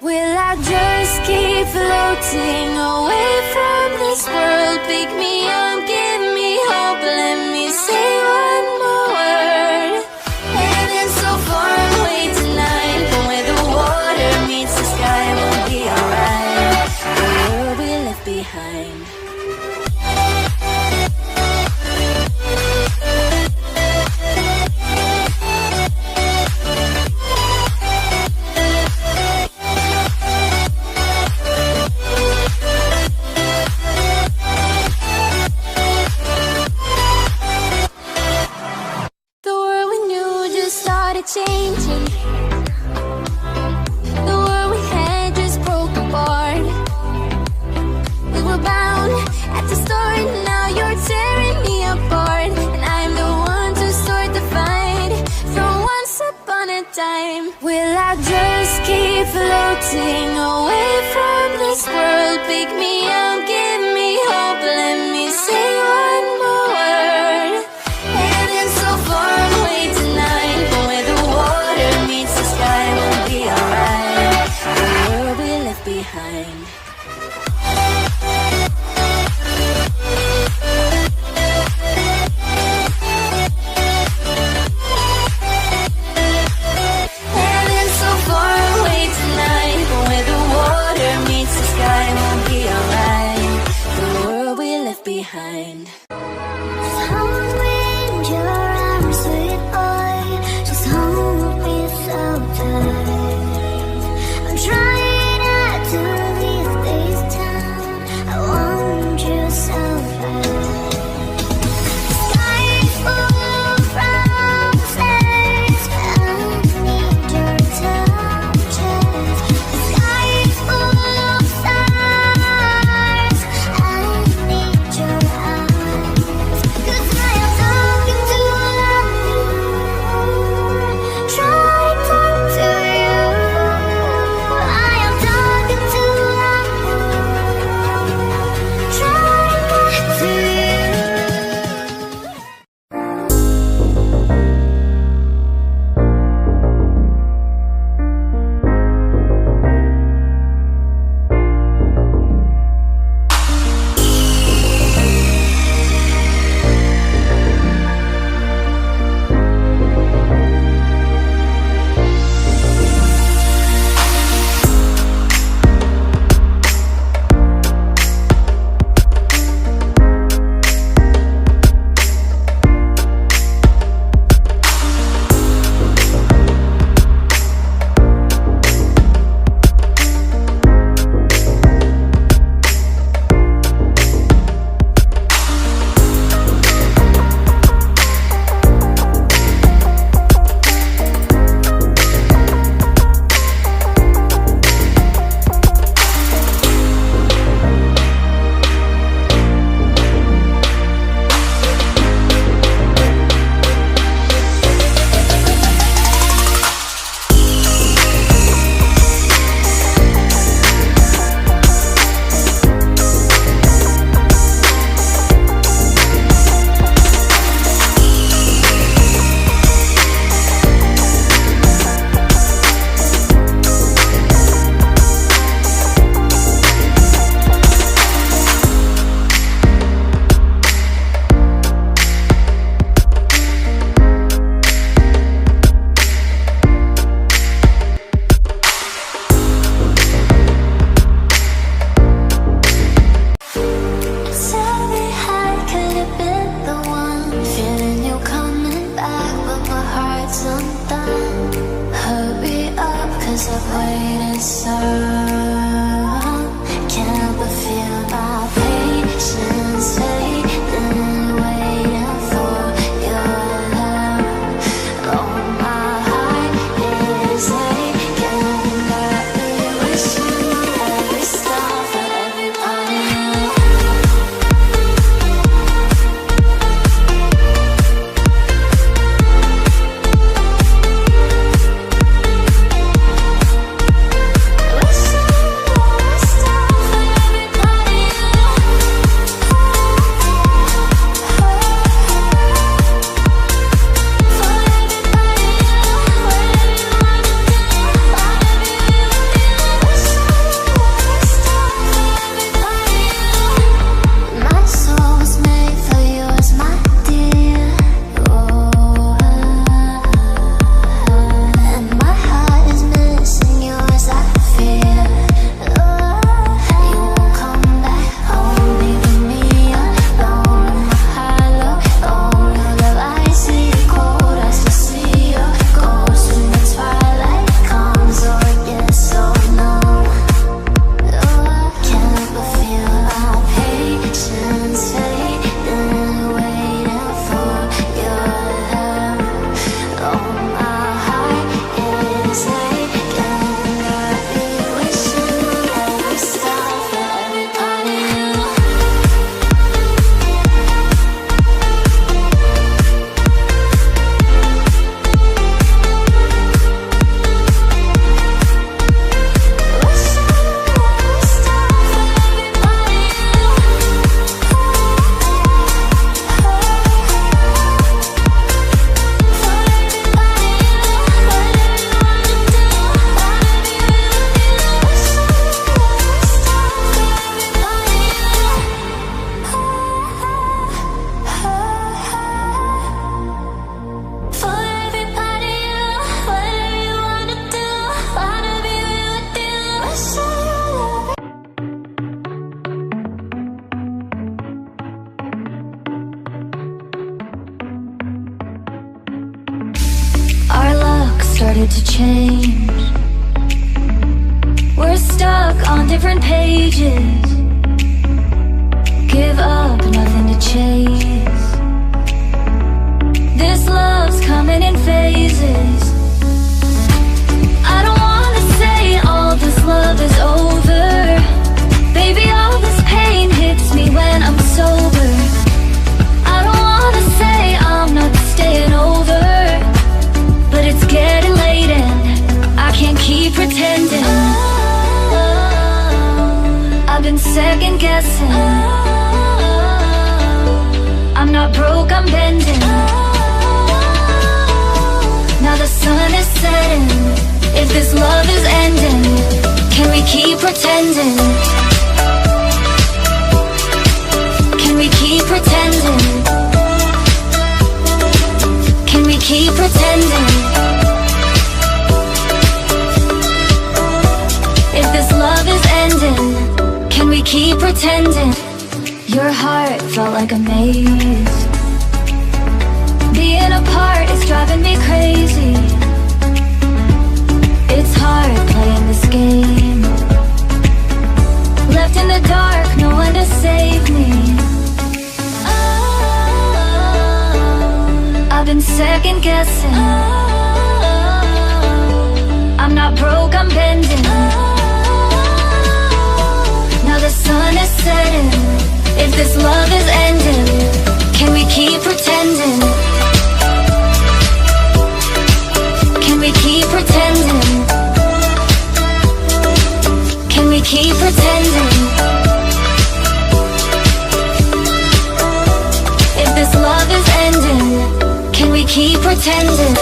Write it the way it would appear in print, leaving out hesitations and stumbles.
Will I just keep floating away from this world? Pick me up, give me hope, let me say one more word. Heaven so far away tonight, but where the water meets the sky, we'll be alright. The world we left behind. Changing. The world we had just broke apart. We were bound at the start, now you're tearing me apart. And I'm the one to start the fight from once upon a time. Will I just keep floating away from this world? Pick me up, give me hope, let me say one more word. Heaven so far away tonight, but where the water meets the sky, we'll be alright. The world we left behind. Heaven so far away tonight, but where the water meets the sky, we'll be alright. The world we left behind. started to change. We're stuck on different pages. Give up, nothing to chase. This love's coming in phases. I don't wanna say all this love is over. Baby, all this pain hits me when I'm sober. I don't wanna say I'm not staying over, but it's getting late and I can't keep pretending. I've been second guessing. I'm not broke, I'm bending. Now the sun is setting. If this love is ending, can we keep pretending? Can we keep pretending? Can we keep pretending? If this love is ending, can we keep pretending? Your heart felt like a maze. Being apart is driving me crazy. It's hard playing this game. Left in the dark, no one to save me. I've been second guessing. I'm not broke, I'm bending. Now the sun is setting. If this love is ending, can we keep pretending? Can we keep pretending? Can we keep pretending? If this love is ending, can we keep pretending?